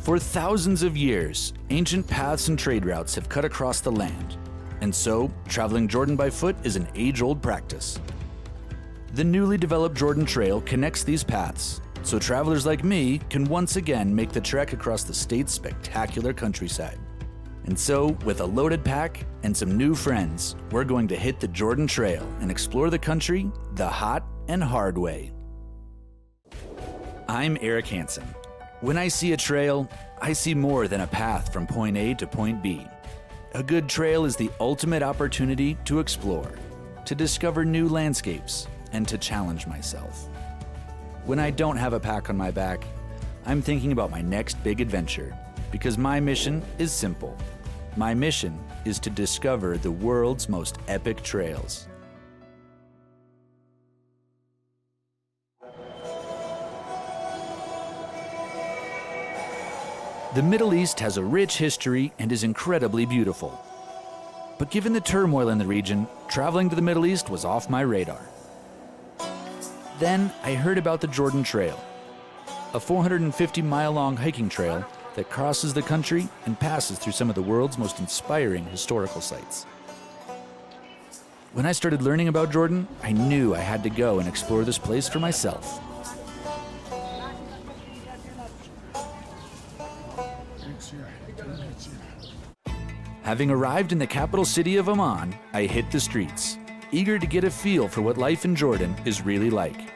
For thousands of years, ancient paths and trade routes have cut across the land, and so traveling Jordan by foot is an age-old practice. The newly developed Jordan Trail connects these paths, so travelers like me can once again make the trek across the state's spectacular countryside. And so, with a loaded pack and some new friends, we're going to hit the Jordan Trail and explore the country the hot and hard way. I'm Eric Hansen. When I see a trail, I see more than a path from point A to point B. A good trail is the ultimate opportunity to explore, to discover new landscapes, and to challenge myself. When I don't have a pack on my back, I'm thinking about my next big adventure, because my mission is simple. My mission is to discover the world's most epic trails. The Middle East has a rich history and is incredibly beautiful. But given the turmoil in the region, traveling to the Middle East was off my radar. Then I heard about the Jordan Trail, a 450-mile-long hiking trail that crosses the country and passes through some of the world's most inspiring historical sites. When I started learning about Jordan, I knew I had to go and explore this place for myself. Having arrived in the capital city of Amman, I hit the streets, eager to get a feel for what life in Jordan is really like.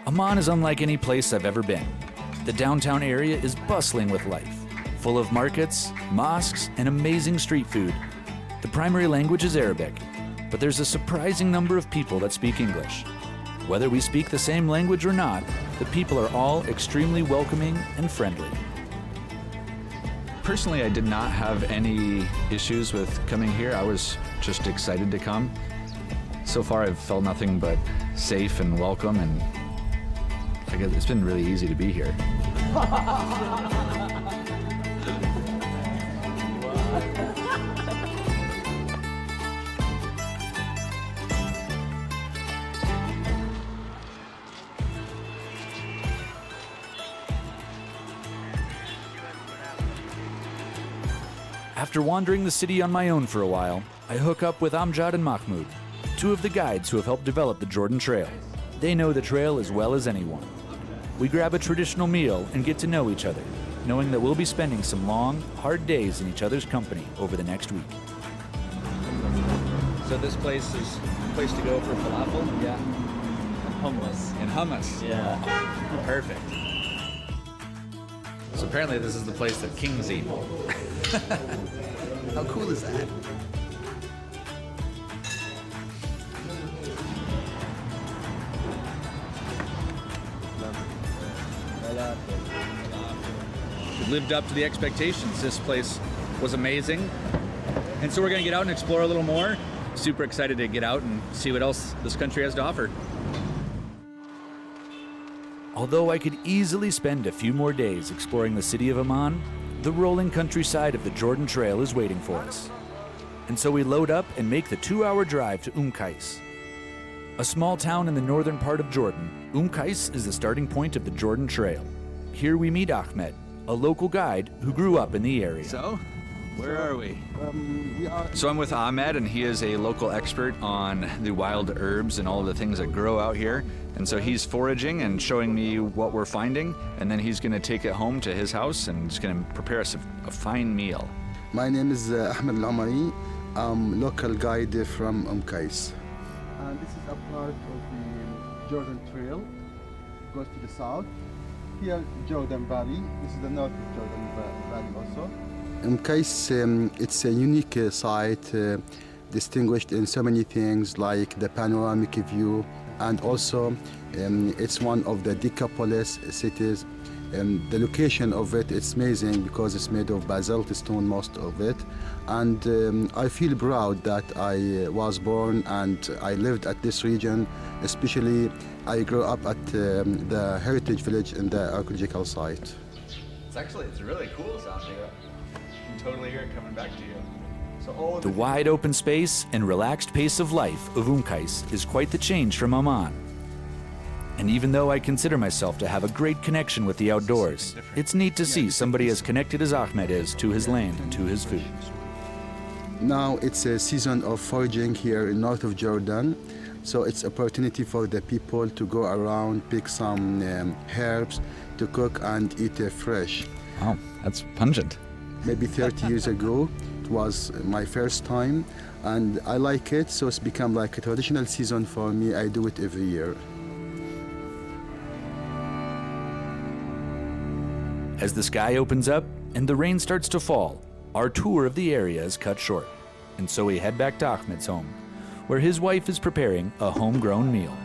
Amman is unlike any place I've ever been. The downtown area is bustling with life, full of markets, mosques, and amazing street food. The primary language is Arabic, but there's a surprising number of people that speak English. Whether we speak the same language or not, the people are all extremely welcoming and friendly. Personally, I did not have any issues with coming here. I was just excited to come. So far, I've felt nothing but safe and welcome, and it's been really easy to be here. After wandering the city on my own for a while, I hook up with Amjad and Mahmoud, two of the guides who have helped develop the Jordan Trail. They know the trail as well as anyone. We grab a traditional meal and get to know each other, knowing that we'll be spending some long, hard days in each other's company over the next week. So this place is a place to go for falafel? Yeah. Hummus. And hummus? Yeah. Perfect. So apparently this is the place that kings eat. How cool is that? It lived up to the expectations. This place was amazing. And so we're gonna get out and explore a little more. Super excited to get out and see what else this country has to offer. Although I could easily spend a few more days exploring the city of Amman, the rolling countryside of the Jordan Trail is waiting for us. And so we load up and make the 2-hour drive to Qais. A small town in the northern part of Jordan, Qais is the starting point of the Jordan Trail. Here we meet Ahmed, a local guide who grew up in the area. So, where are we? So I'm with Ahmed, and he is a local expert on the wild herbs and all of the things that grow out here. And so he's foraging and showing me what we're finding, and then he's gonna take it home to his house and he's gonna prepare us a fine meal. My name is Ahmed Al-Amari. I'm local guide from Qais. And this is a part of the Jordan Trail. It goes to the south. Here, Jordan Valley. This is the north of Jordan Valley also. Qais, it's a unique site, distinguished in so many things like the panoramic view, and also it's one of the Decapolis cities. The location of it, it's amazing because it's made of basalt stone, most of it. And I feel proud that I was born and I lived at this region, especially I grew up at the heritage village in the archaeological site. It's really cool sounding. I can totally hear it coming back to you. So The wide open space and relaxed pace of life of Qais is quite the change from Amman. And even though I consider myself to have a great connection with the outdoors, it's neat to see somebody as connected as Ahmed is to his land and to his food. Now it's a season of foraging here in north of Jordan. So it's opportunity for the people to go around, pick some herbs to cook and eat fresh. Wow, that's pungent. Maybe 30 years ago, it was my first time, and I like it, so it's become like a traditional season for me. I do it every year. As the sky opens up and the rain starts to fall, our tour of the area is cut short, and so we head back to Ahmed's home, where his wife is preparing a homegrown meal.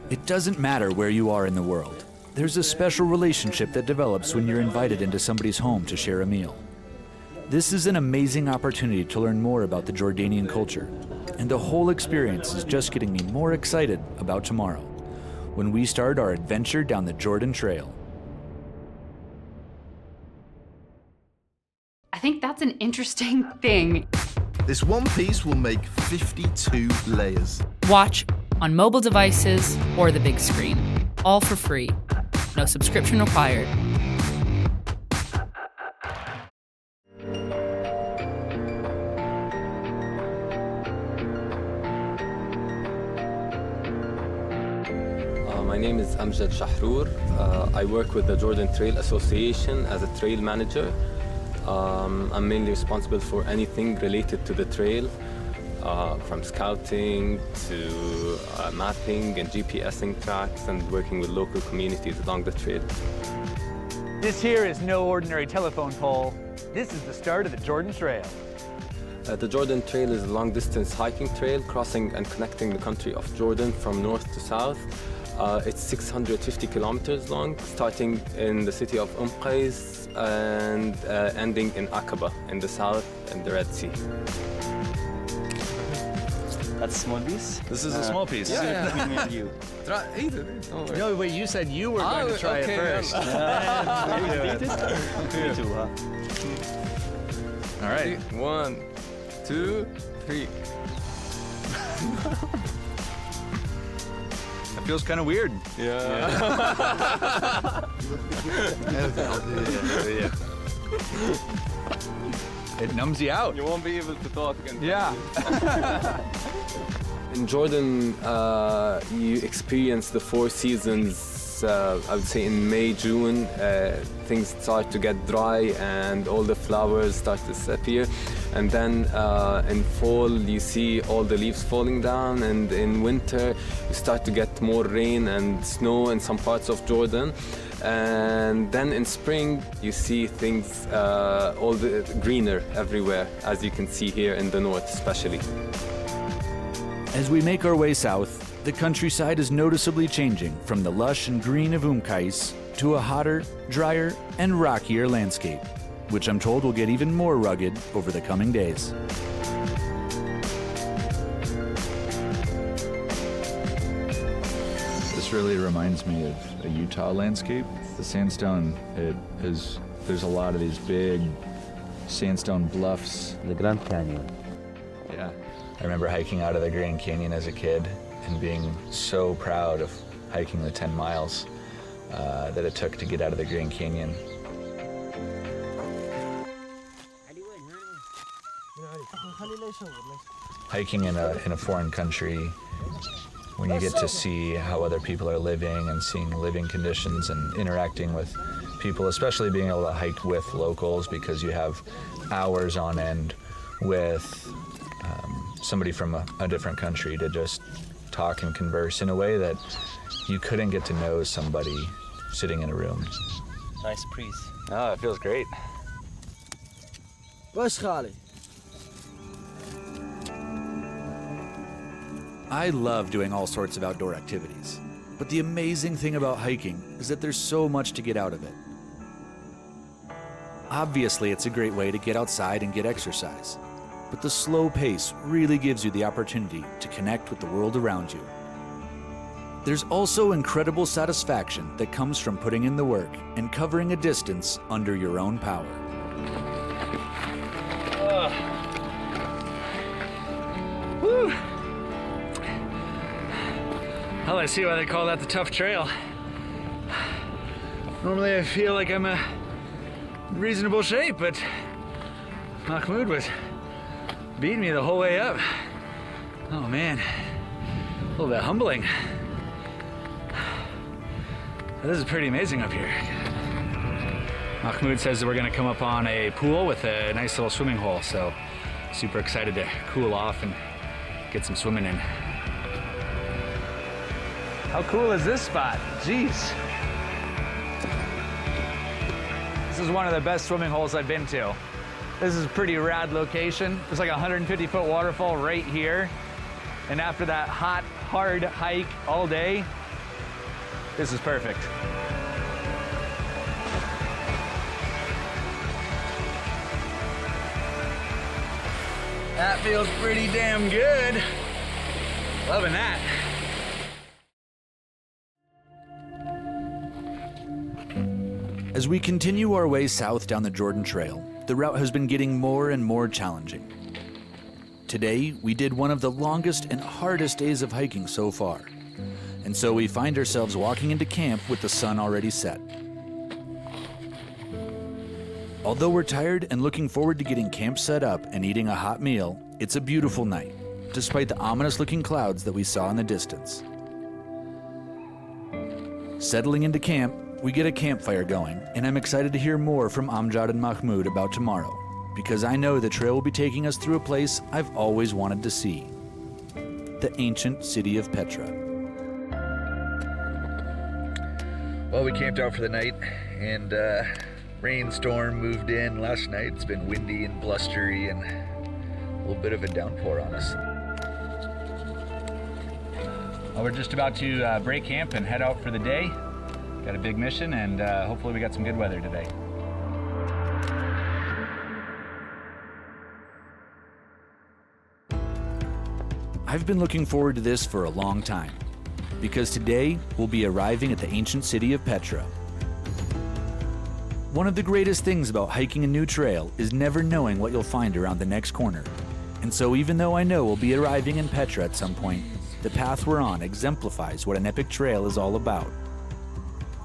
It doesn't matter where you are in the world. There's a special relationship that develops when you're invited into somebody's home to share a meal. This is an amazing opportunity to learn more about the Jordanian culture, and the whole experience is just getting me more excited about tomorrow, when we start our adventure down the Jordan Trail. I think that's an interesting thing. This one piece will make 52 layers. Watch on mobile devices or the big screen, all for free. No subscription required. My name is Amjad Shahrour. I work with the Jordan Trail Association as a trail manager. I'm mainly responsible for anything related to the trail, from scouting to mapping and GPSing tracks and working with local communities along the trail. This here is no ordinary telephone pole. This is the start of the Jordan Trail. The Jordan Trail is a long-distance hiking trail crossing and connecting the country of Jordan from north to south. It's 650 kilometers long, starting in the city of Qais and ending in Aqaba in the south and the Red Sea. That's a small piece? This is a small piece. Yeah. Between me and you. Try, eat it. Don't worry. No, but you said you were going to try it first. Me too, huh? All right. 1, 2, 3. That feels kind of weird. It numbs you out. You won't be able to talk. Yeah. In Jordan, you experience the 4 seasons. I would say in May, June, things start to get dry and all the flowers start to disappear. And then in fall, you see all the leaves falling down. And in winter, you start to get more rain and snow in some parts of Jordan. And then in spring, you see things all the greener everywhere, as you can see here in the north especially. As we make our way south, the countryside is noticeably changing from the lush and green of Qais to a hotter, drier, and rockier landscape, which I'm told will get even more rugged over the coming days. This really reminds me of a Utah landscape. The sandstone, there's a lot of these big sandstone bluffs. The Grand Canyon. Yeah. I remember hiking out of the Grand Canyon as a kid and being so proud of hiking the 10 miles that it took to get out of the Grand Canyon. Hiking in a foreign country, when you get to see how other people are living and seeing living conditions and interacting with people, especially being able to hike with locals because you have hours on end with somebody from a different country to just talk and converse in a way that you couldn't get to know somebody sitting in a room. Nice breeze. Oh, it feels great. I love doing all sorts of outdoor activities, but the amazing thing about hiking is that there's so much to get out of it. Obviously, it's a great way to get outside and get exercise, but the slow pace really gives you the opportunity to connect with the world around you. There's also incredible satisfaction that comes from putting in the work and covering a distance under your own power. Whew. Well, I see why they call that the tough trail. Normally I feel like I'm in reasonable shape, but Mahmoud was beating me the whole way up. Oh man, a little bit humbling. This is pretty amazing up here. Mahmoud says that we're gonna come up on a pool with a nice little swimming hole, so super excited to cool off and get some swimming in. How cool is this spot? Jeez. This is one of the best swimming holes I've been to. This is a pretty rad location. There's like a 150-foot waterfall right here. And after that hot, hard hike all day, this is perfect. That feels pretty damn good. Loving that. As we continue our way south down the Jordan Trail, the route has been getting more and more challenging. Today, we did one of the longest and hardest days of hiking so far, and so we find ourselves walking into camp with the sun already set. Although we're tired and looking forward to getting camp set up and eating a hot meal, it's a beautiful night, despite the ominous-looking clouds that we saw in the distance. Settling into camp, we get a campfire going, and I'm excited to hear more from Amjad and Mahmoud about tomorrow, because I know the trail will be taking us through a place I've always wanted to see, the ancient city of Petra. Well, we camped out for the night, and rainstorm moved in last night. It's been windy and blustery and a little bit of a downpour on us. Well, we're just about to break camp and head out for the day. Got a big mission, and hopefully we got some good weather today. I've been looking forward to this for a long time, because today we'll be arriving at the ancient city of Petra. One of the greatest things about hiking a new trail is never knowing what you'll find around the next corner. And so even though I know we'll be arriving in Petra at some point, the path we're on exemplifies what an epic trail is all about.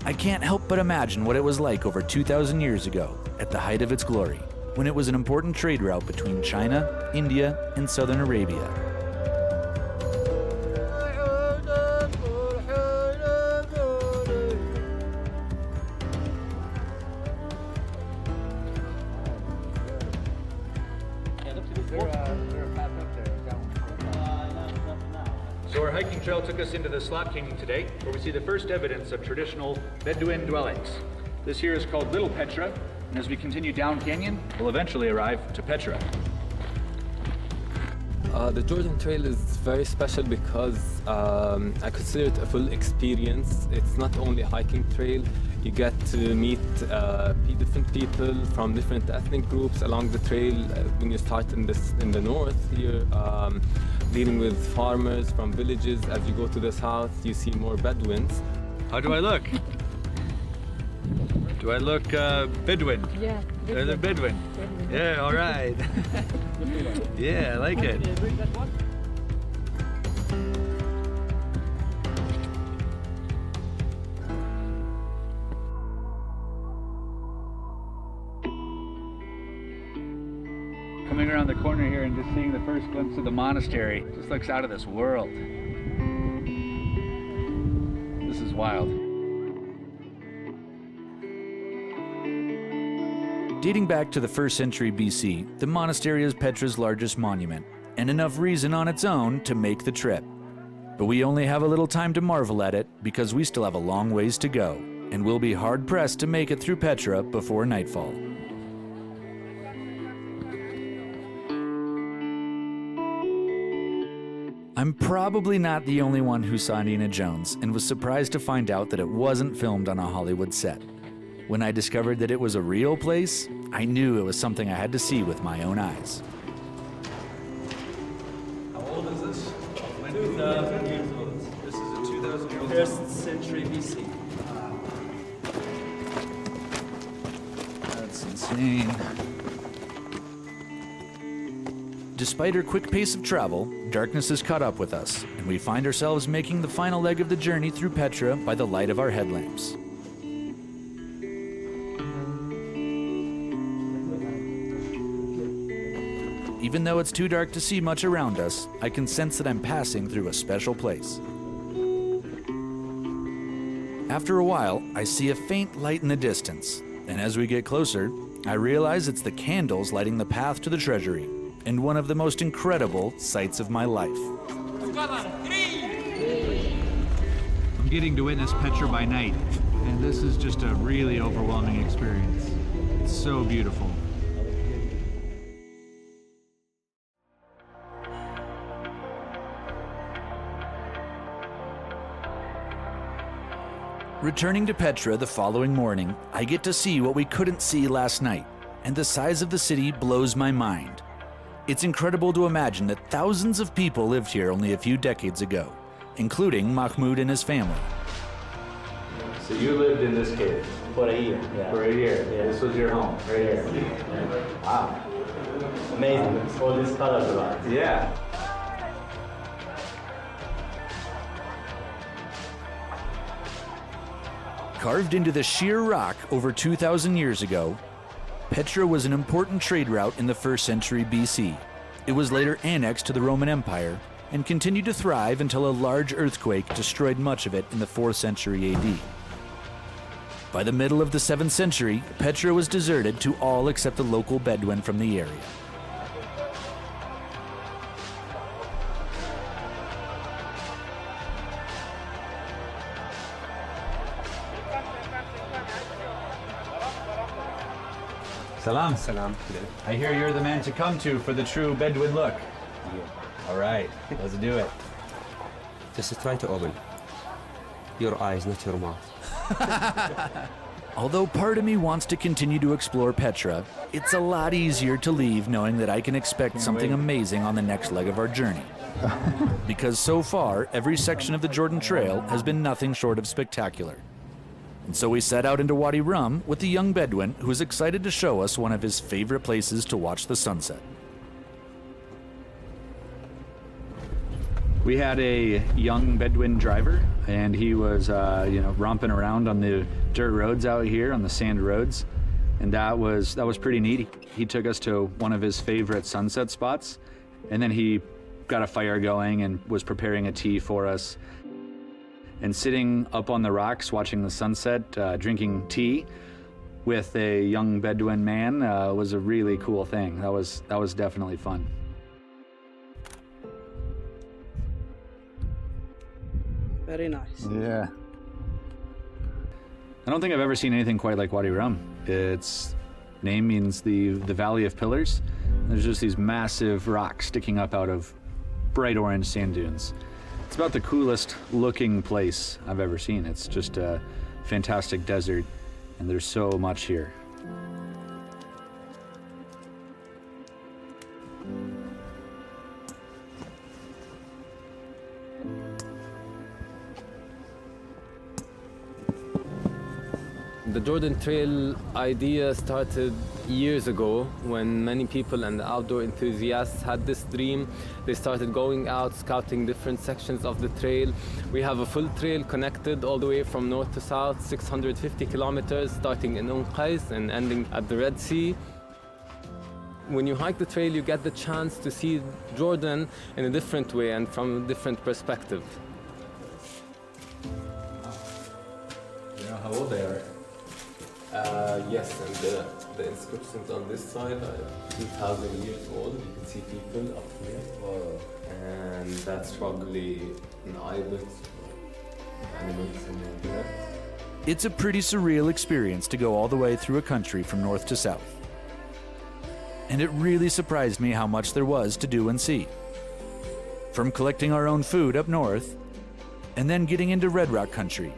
I can't help but imagine what it was like over 2,000 years ago, at the height of its glory, when it was an important trade route between China, India, and southern Arabia. So our hiking trail took us into the Slot Kingdom today, where we see the first evidence of traditional Bedouin dwellings. This here is called Little Petra, and as we continue down canyon, we'll eventually arrive to Petra. The Jordan Trail is very special because I consider it a full experience. It's not only a hiking trail. You get to meet different people from different ethnic groups along the trail. When you start in the north here, dealing with farmers from villages. As you go to the south, you see more Bedouins. How do I look? Do I look Bedouin? Yeah. They're the Bedouin. Yeah, all right. Yeah, I like it. Coming around the corner here and just seeing the first glimpse of the monastery. Just looks out of this world. This is wild. Dating back to the 1st century BC, the monastery is Petra's largest monument, and enough reason on its own to make the trip. But we only have a little time to marvel at it because we still have a long ways to go, and we'll be hard-pressed to make it through Petra before nightfall. I'm probably not the only one who saw Indiana Jones and was surprised to find out that it wasn't filmed on a Hollywood set. When I discovered that it was a real place, I knew it was something I had to see with my own eyes. How old is this? 2,000 years old. This is a 2,000-year-old. 1st century BC. That's insane. Despite our quick pace of travel, darkness has caught up with us, and we we find ourselves making the final leg of the journey through Petra by the light of our headlamps. Even though it's too dark to see much around us, I can sense that I'm passing through a special place. After a while, I see a faint light in the distance, and as we get closer, I realize it's the candles lighting the path to the treasury, and one of the most incredible sights of my life. I'm getting to witness Petra by night, and this is just a really overwhelming experience. It's so beautiful. Returning to Petra the following morning, I get to see what we couldn't see last night, and the size of the city blows my mind. It's incredible to imagine that thousands of people lived here only a few decades ago, including Mahmoud and his family. So you lived in this cave? For a year, yeah. For a year? Yeah. This was your home, right here? Yeah. Wow. Amazing, all these colors around. Yeah. Carved into the sheer rock over 2,000 years ago, Petra was an important trade route in the 1st century BC. It was later annexed to the Roman Empire and continued to thrive until a large earthquake destroyed much of it in the 4th century AD. By the middle of the 7th century, Petra was deserted to all except the local Bedouin from the area. Salam. Salam. I hear you're the man to come to for the true Bedouin look. Yeah. All right, let's do it. Just try to open your eyes, not your mouth. Although part of me wants to continue to explore Petra, it's a lot easier to leave knowing that I can expect something amazing on the next leg of our journey. Because so far, every section of the Jordan Trail has been nothing short of spectacular. And so we set out into Wadi Rum with the young Bedouin who is excited to show us one of his favorite places to watch the sunset. We had a young Bedouin driver, and he was, romping around on the dirt roads out here, on the sand roads, and that was pretty neat. He took us to one of his favorite sunset spots, and then he got a fire going and was preparing a tea for us. And sitting up on the rocks, watching the sunset, drinking tea with a young Bedouin man was a really cool thing. That was definitely fun. Very nice. Yeah. I don't think I've ever seen anything quite like Wadi Rum. Its name means the Valley of Pillars. There's just these massive rocks sticking up out of bright orange sand dunes. It's about the coolest looking place I've ever seen. It's just a fantastic desert, and there's so much here. The Jordan Trail idea started years ago when many people and outdoor enthusiasts had this dream. They started going out, scouting different sections of the trail. We have a full trail connected all the way from north to south, 650 kilometers, starting in owned-enquiries and ending at the Red Sea. When you hike the trail, you get the chance to see Jordan in a different way and from a different perspective. You know how old they are? Yes, and the inscriptions on this side are 2,000 years old. You can see people up here. Wow. And that's probably an island or animals in there. It's a pretty surreal experience to go all the way through a country from north to south. And it really surprised me how much there was to do and see. From collecting our own food up north, and then getting into Red Rock country.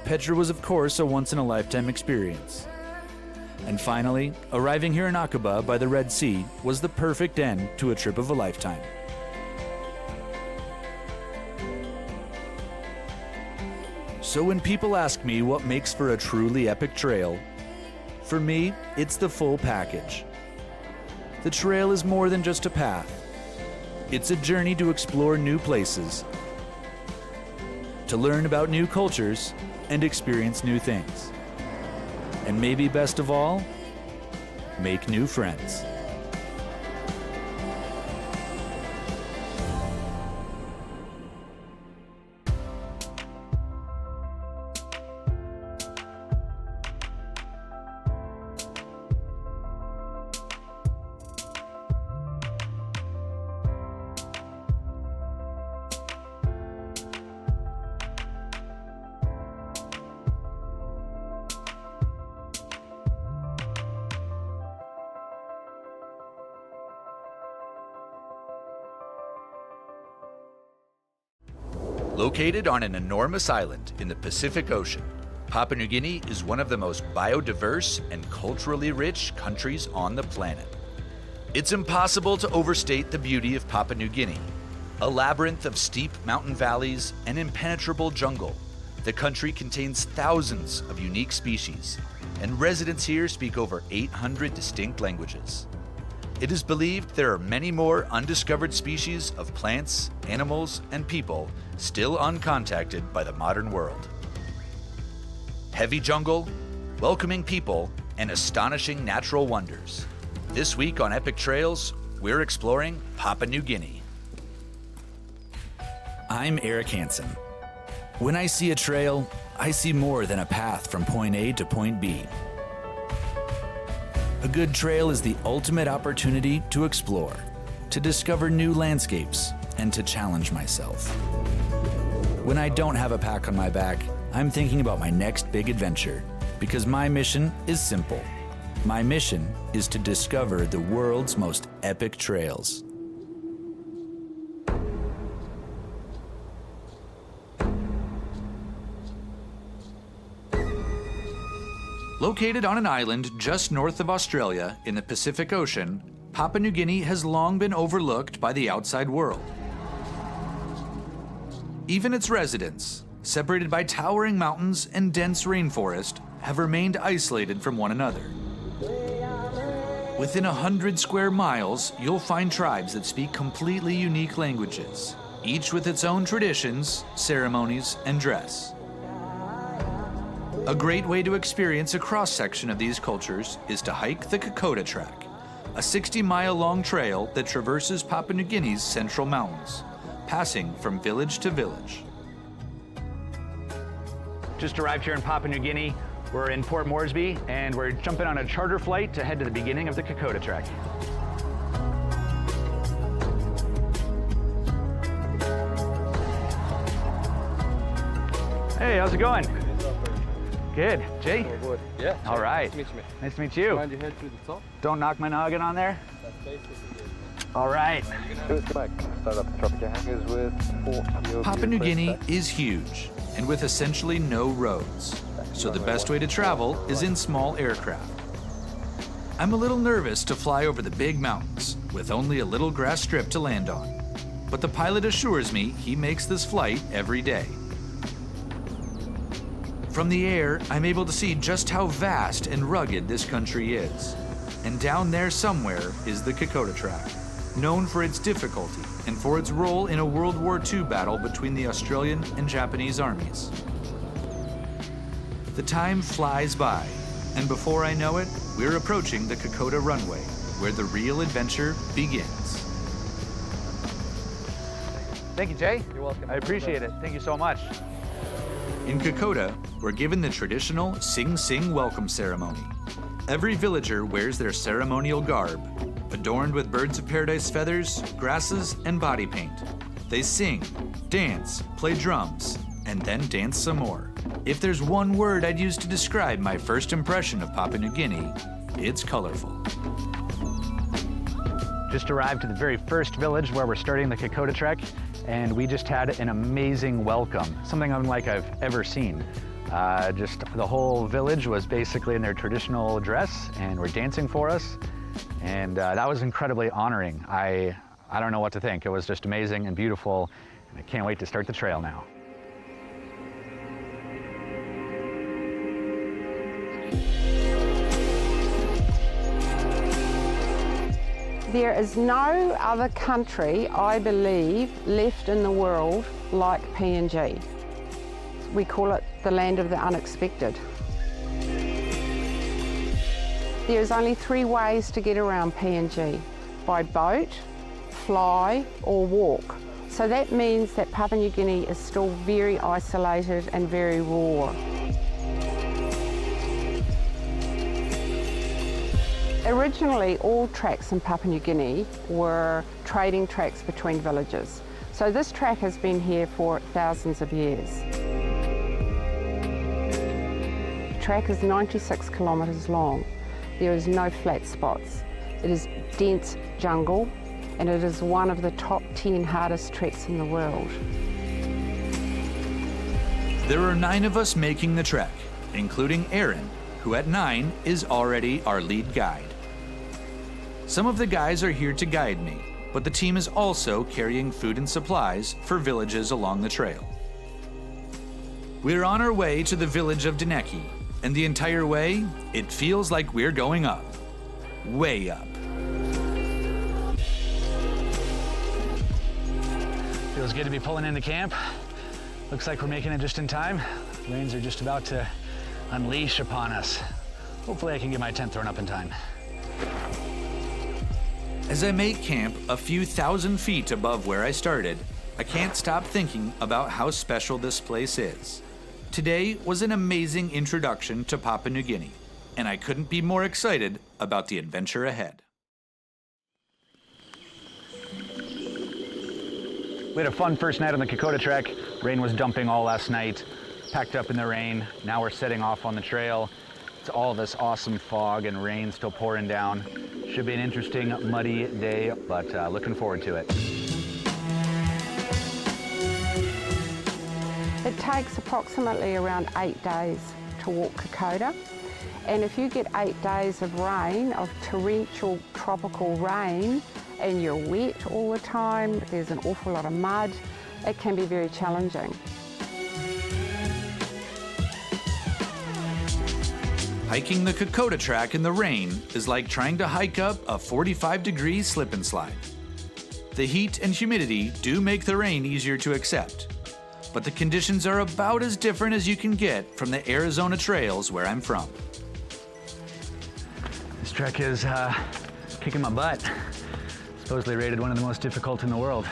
Petra was, of course, a once-in-a-lifetime experience. And finally, arriving here in Aqaba by the Red Sea was the perfect end to a trip of a lifetime. So when people ask me what makes for a truly epic trail, for me, it's the full package. The trail is more than just a path. It's a journey to explore new places, to learn about new cultures, and experience new things. And maybe best of all, make new friends. Located on an enormous island in the Pacific Ocean, Papua New Guinea is one of the most biodiverse and culturally rich countries on the planet. It's impossible to overstate the beauty of Papua New Guinea. A labyrinth of steep mountain valleys and impenetrable jungle, the country contains thousands of unique species, and residents here speak over 800 distinct languages. It is believed there are many more undiscovered species of plants, animals, and people still uncontacted by the modern world. Heavy jungle, welcoming people, and astonishing natural wonders. This week on Epic Trails, we're exploring Papua New Guinea. I'm Eric Hansen. When I see a trail, I see more than a path from point A to point B. A good trail is the ultimate opportunity to explore, to discover new landscapes, and to challenge myself. When I don't have a pack on my back, I'm thinking about my next big adventure, because my mission is simple. My mission is to discover the world's most epic trails. Located on an island just north of Australia in the Pacific Ocean, Papua New Guinea has long been overlooked by the outside world. Even its residents, separated by towering mountains and dense rainforest, have remained isolated from one another. Within 100 square miles, you'll find tribes that speak completely unique languages, each with its own traditions, ceremonies, and dress. A great way to experience a cross-section of these cultures is to hike the Kokoda Track, a 60-mile-long trail that traverses Papua New Guinea's central mountains, passing from village to village. Just arrived here in Papua New Guinea. We're in Port Moresby, and we're jumping on a charter flight to head to the beginning of the Kokoda Track. Hey, how's it going? Good. Jay? Yeah. All right. Nice to meet you. Nice to meet you. Mind you head through the top? Don't knock my noggin on there. That's basically it. All right. Start up the tropical hangers with Papua New Guinea is huge and with essentially no roads, so the best way to travel is in small aircraft. I'm a little nervous to fly over the big mountains with only a little grass strip to land on, but the pilot assures me he makes this flight every day. From the air, I'm able to see just how vast and rugged this country is. And down there somewhere is the Kokoda Track, known for its difficulty and for its role in a World War II battle between the Australian and Japanese armies. The time flies by, and before I know it, we're approaching the Kokoda runway, where the real adventure begins. Thank you, Jay. You're welcome. I appreciate it. Thank you so much. In Kokoda, we're given the traditional Sing Sing welcome ceremony. Every villager wears their ceremonial garb, adorned with birds of paradise feathers, grasses, and body paint. They sing, dance, play drums, and then dance some more. If there's one word I'd use to describe my first impression of Papua New Guinea, it's colorful. Just arrived to the very first village where we're starting the Kokoda Trek, and we just had an amazing welcome, something unlike I've ever seen. Just the whole village was basically in their traditional dress and were dancing for us, and that was incredibly honoring. I don't know what to think. It was just amazing and beautiful, and I can't wait to start the trail now. There is no other country, I believe, left in the world like PNG. We call it the land of the unexpected. There's only 3 ways to get around PNG: by boat, fly, or walk. So that means that Papua New Guinea is still very isolated and very raw. Originally, all tracks in Papua New Guinea were trading tracks between villages. So this track has been here for thousands of years. The track is 96 kilometres long. There is no flat spots. It is dense jungle, and it is one of the top 10 hardest treks in the world. There are 9 of us making the trek, including Aaron, who at 9 is already our lead guide. Some of the guys are here to guide me, but the team is also carrying food and supplies for villages along the trail. We're on our way to the village of Deneki, and the entire way, it feels like we're going up. Way up. Feels good to be pulling into camp. Looks like we're making it just in time. Rains are just about to unleash upon us. Hopefully I can get my tent thrown up in time. As I make camp a few thousand feet above where I started, I can't stop thinking about how special this place is. Today was an amazing introduction to Papua New Guinea, and I couldn't be more excited about the adventure ahead. We had a fun first night on the Kokoda trek. Rain was dumping all last night, packed up in the rain. Now we're setting off on the trail. It's all this awesome fog and rain still pouring down. Should be an interesting, muddy day, but looking forward to it. It takes approximately around 8 days to walk Kokoda. And if you get 8 days of rain, of torrential tropical rain, and you're wet all the time, there's an awful lot of mud, it can be very challenging. Hiking the Kokoda track in the rain is like trying to hike up a 45-degree slip and slide. The heat and humidity do make the rain easier to accept, but the conditions are about as different as you can get from the Arizona trails where I'm from. This trek is kicking my butt. Supposedly rated one of the most difficult in the world.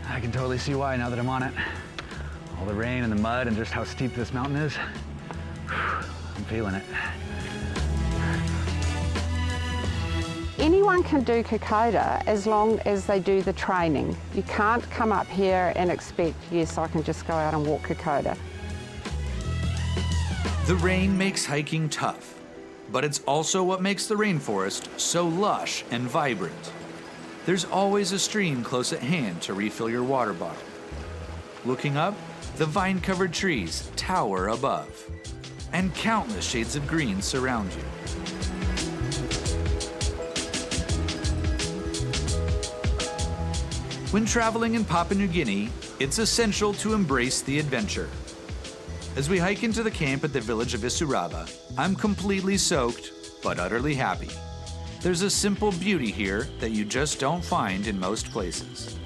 I can totally see why now that I'm on it. All the rain and the mud and just how steep this mountain is. I'm feeling it. Anyone can do Kokoda as long as they do the training. You can't come up here and expect, yes, I can just go out and walk Kokoda. The rain makes hiking tough, but it's also what makes the rainforest so lush and vibrant. There's always a stream close at hand to refill your water bottle. Looking up, the vine-covered trees tower above, and countless shades of green surround you. When traveling in Papua New Guinea, it's essential to embrace the adventure. As we hike into the camp at the village of Isuraba, I'm completely soaked, but utterly happy. There's a simple beauty here that you just don't find in most places.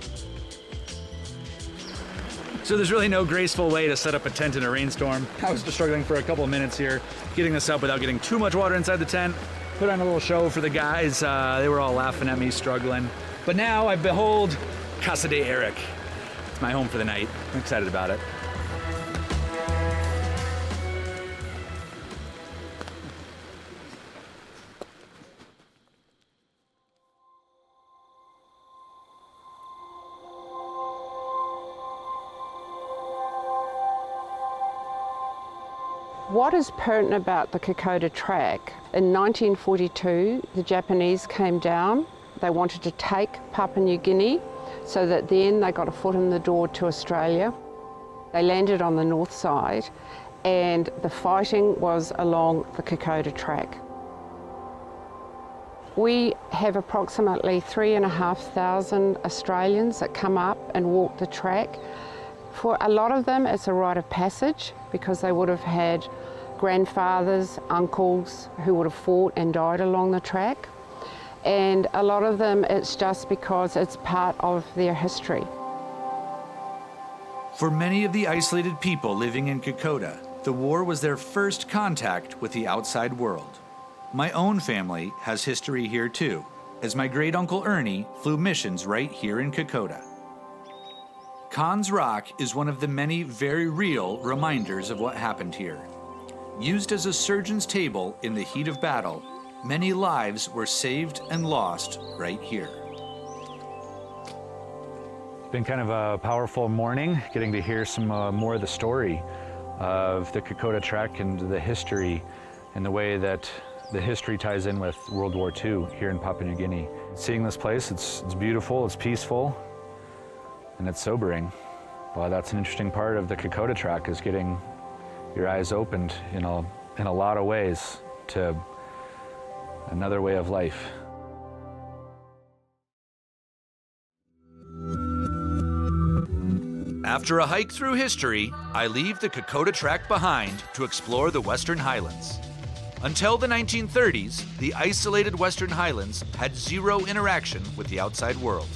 So there's really no graceful way to set up a tent in a rainstorm. I was just struggling for a couple of minutes here, getting this up without getting too much water inside the tent. Put on a little show for the guys. They were all laughing at me, struggling. But now I behold Casa de Eric. It's my home for the night. I'm excited about it. What is pertinent about the Kokoda track, in 1942, the Japanese came down. They wanted to take Papua New Guinea so that then they got a foot in the door to Australia. They landed on the north side and the fighting was along the Kokoda track. We have approximately 3,500 Australians that come up and walk the track. For a lot of them, it's a rite of passage because they would have had grandfathers, uncles who would have fought and died along the track. and a lot of them it's just because it's part of their history. For many of the isolated people living in Kokoda, the war was their first contact with the outside world. My own family has history here too, as my great-uncle Ernie flew missions right here in Kokoda. Khan's Rock is one of the many very real reminders of what happened here. Used as a surgeon's table in the heat of battle, many lives were saved and lost right here. It's been kind of a powerful morning, getting to hear some more of the story of the Kokoda Trek and the history and the way that the history ties in with World War II here in Papua New Guinea. Seeing this place, it's beautiful, it's peaceful, and it's sobering. Well, that's an interesting part of the Kokoda Trek, is getting your eyes opened in a lot of ways to another way of life. After a hike through history, I leave the Kokoda Trek behind to explore the Western Highlands. Until the 1930s, the isolated Western Highlands had zero interaction with the outside world.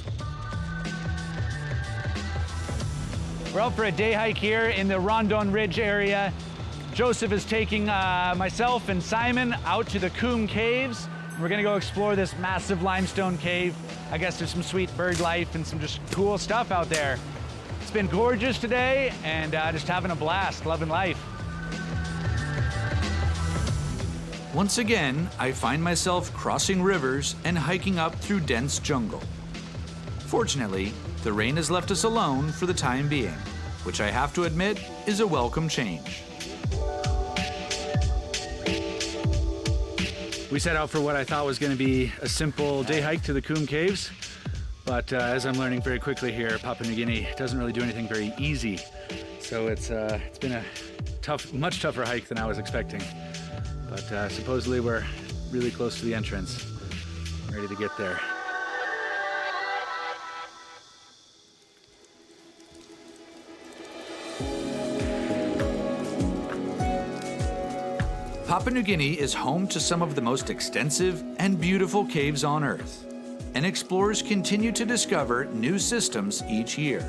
We're out for a day hike here in the Rondon Ridge area. Joseph is taking myself and Simon out to the Coombe Caves. We're gonna go explore this massive limestone cave. I guess there's some sweet bird life and some just cool stuff out there. It's been gorgeous today and just having a blast, loving life. Once again, I find myself crossing rivers and hiking up through dense jungle. Fortunately, the rain has left us alone for the time being, which I have to admit is a welcome change. We set out for what I thought was going to be a simple day hike to the Coombe Caves, but as I'm learning very quickly here, Papua New Guinea doesn't really do anything very easy. So it's been a much tougher hike than I was expecting. But supposedly we're really close to the entrance, ready to get there. Papua New Guinea is home to some of the most extensive and beautiful caves on Earth, and explorers continue to discover new systems each year.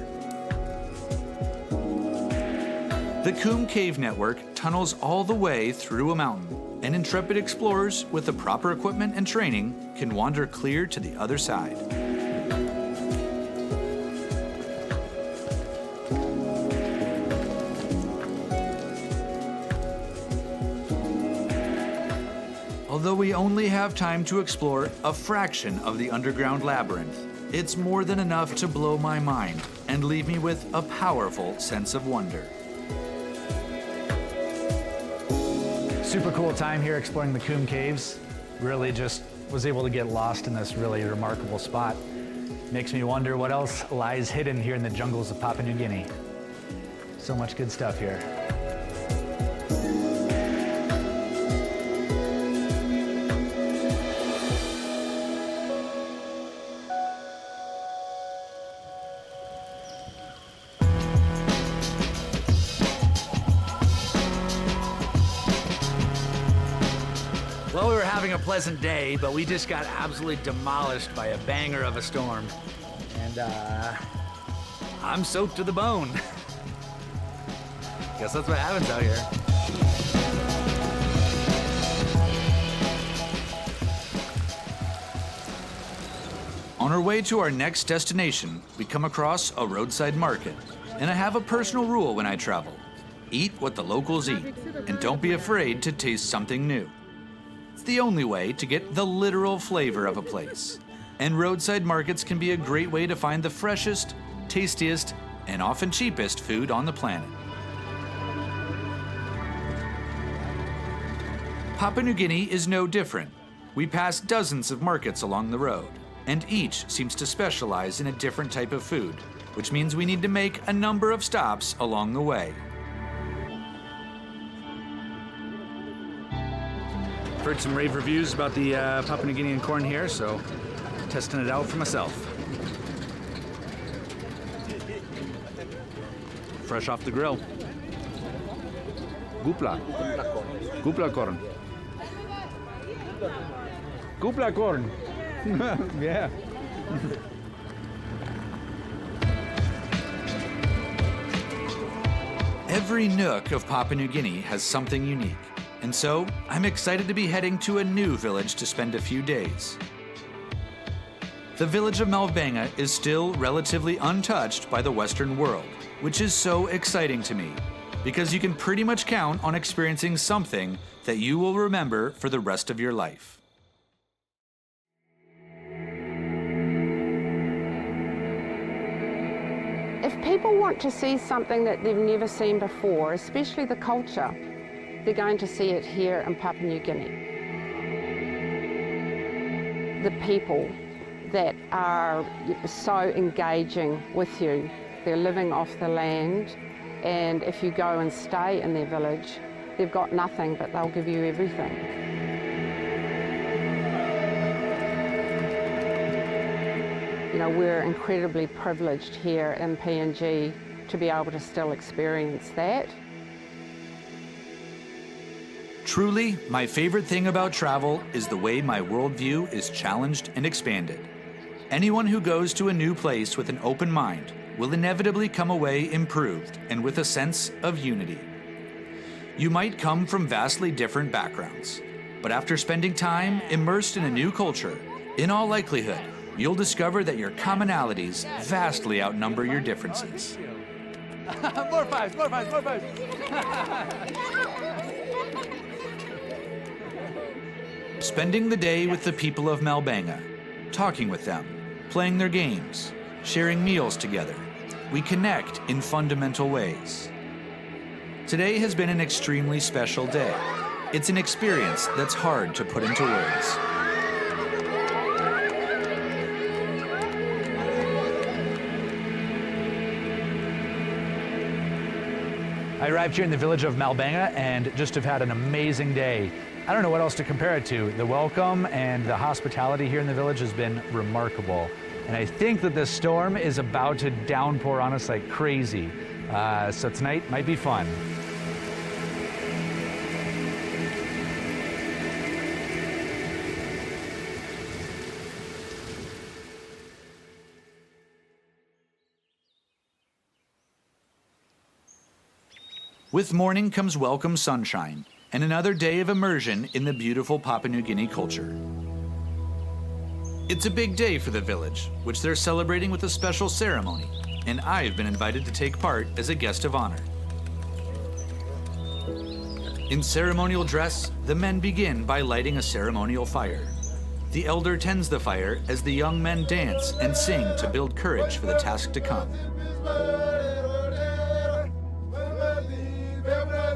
The Coombe Cave Network tunnels all the way through a mountain, and intrepid explorers with the proper equipment and training can wander clear to the other side. Although we only have time to explore a fraction of the underground labyrinth, it's more than enough to blow my mind and leave me with a powerful sense of wonder. Super cool time here exploring the Coombe Caves. Really just was able to get lost in this really remarkable spot. Makes me wonder what else lies hidden here in the jungles of Papua New Guinea. So much good stuff here. Well, we were having a pleasant day, but we just got absolutely demolished by a banger of a storm. And I'm soaked to the bone. Guess that's what happens out here. On our way to our next destination, we come across a roadside market. And I have a personal rule when I travel. Eat what the locals eat, and don't be afraid to taste something new. It's the only way to get the literal flavor of a place. And roadside markets can be a great way to find the freshest, tastiest, and often cheapest food on the planet. Papua New Guinea is no different. We pass dozens of markets along the road, and each seems to specialize in a different type of food, which means we need to make a number of stops along the way. I've heard some rave reviews about the Papua New Guinean corn here, so testing it out for myself. Fresh off the grill. Gupla. Gupla corn. Gupla corn. Yeah. Every nook of Papua New Guinea has something unique, and so I'm excited to be heading to a new village to spend a few days. The village of Malbenga is still relatively untouched by the Western world, which is so exciting to me, because you can pretty much count on experiencing something that you will remember for the rest of your life. If people want to see something that they've never seen before, especially the culture, they're going to see it here in Papua New Guinea. The people that are so engaging with you, they're living off the land, and if you go and stay in their village, they've got nothing, but they'll give you everything. You know, we're incredibly privileged here in PNG to be able to still experience that. Truly, my favorite thing about travel is the way my worldview is challenged and expanded. Anyone who goes to a new place with an open mind will inevitably come away improved and with a sense of unity. You might come from vastly different backgrounds, but after spending time immersed in a new culture, in all likelihood, you'll discover that your commonalities vastly outnumber your differences. More fives, more fives, more fives. Spending the day with the people of Malbenga, talking with them, playing their games, sharing meals together, we connect in fundamental ways. Today has been an extremely special day. It's an experience that's hard to put into words. I arrived here in the village of Malbenga and just have had an amazing day. I don't know what else to compare it to. The welcome and the hospitality here in the village has been remarkable. And I think that this storm is about to downpour on us like crazy. So tonight might be fun. With morning comes welcome sunshine and another day of immersion in the beautiful Papua New Guinea culture. It's a big day for the village, which they're celebrating with a special ceremony, and I've been invited to take part as a guest of honor. In ceremonial dress, the men begin by lighting a ceremonial fire. The elder tends the fire as the young men dance and sing to build courage for the task to come.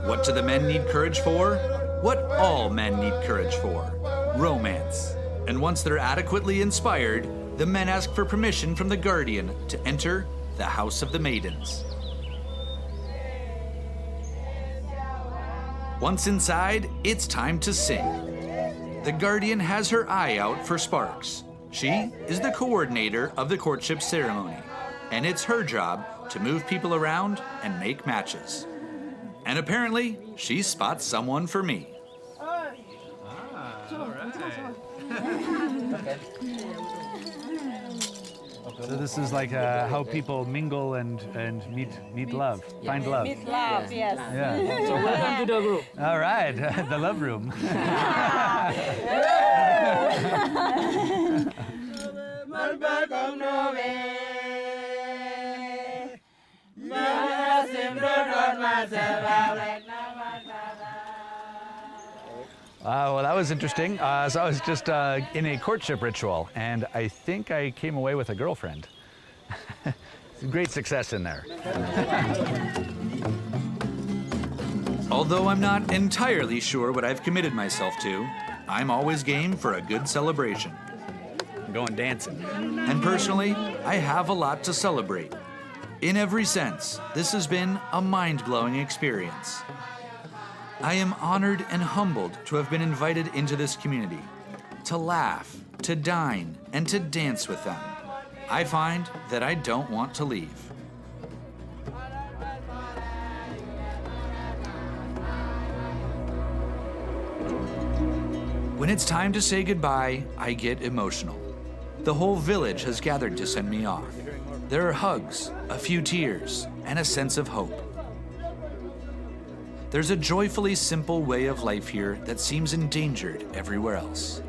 What do the men need courage for? What all men need courage for: romance. And once they're adequately inspired, the men ask for permission from the guardian to enter the House of the Maidens. Once inside, it's time to sing. The guardian has her eye out for sparks. She is the coordinator of the courtship ceremony, and it's her job to move people around and make matches. And apparently, she spots someone for me. So this is like how people mingle and meet love, find love. Meet love, yes. Yeah. So welcome to the group. All right, the love room. Well, that was interesting. So I was just in a courtship ritual, and I think I came away with a girlfriend. Great success in there. Although I'm not entirely sure what I've committed myself to, I'm always game for a good celebration. I'm going dancing. And personally, I have a lot to celebrate. In every sense, this has been a mind-blowing experience. I am honored and humbled to have been invited into this community, to laugh, to dine, and to dance with them. I find that I don't want to leave. When it's time to say goodbye, I get emotional. The whole village has gathered to send me off. There are hugs, a few tears, and a sense of hope. There's a joyfully simple way of life here that seems endangered everywhere else.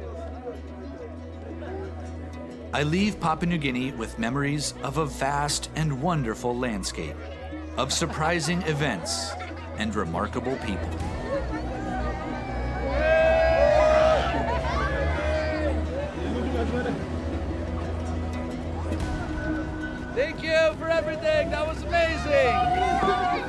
I leave Papua New Guinea with memories of a vast and wonderful landscape, of surprising events and remarkable people. Thank you for everything. That was amazing.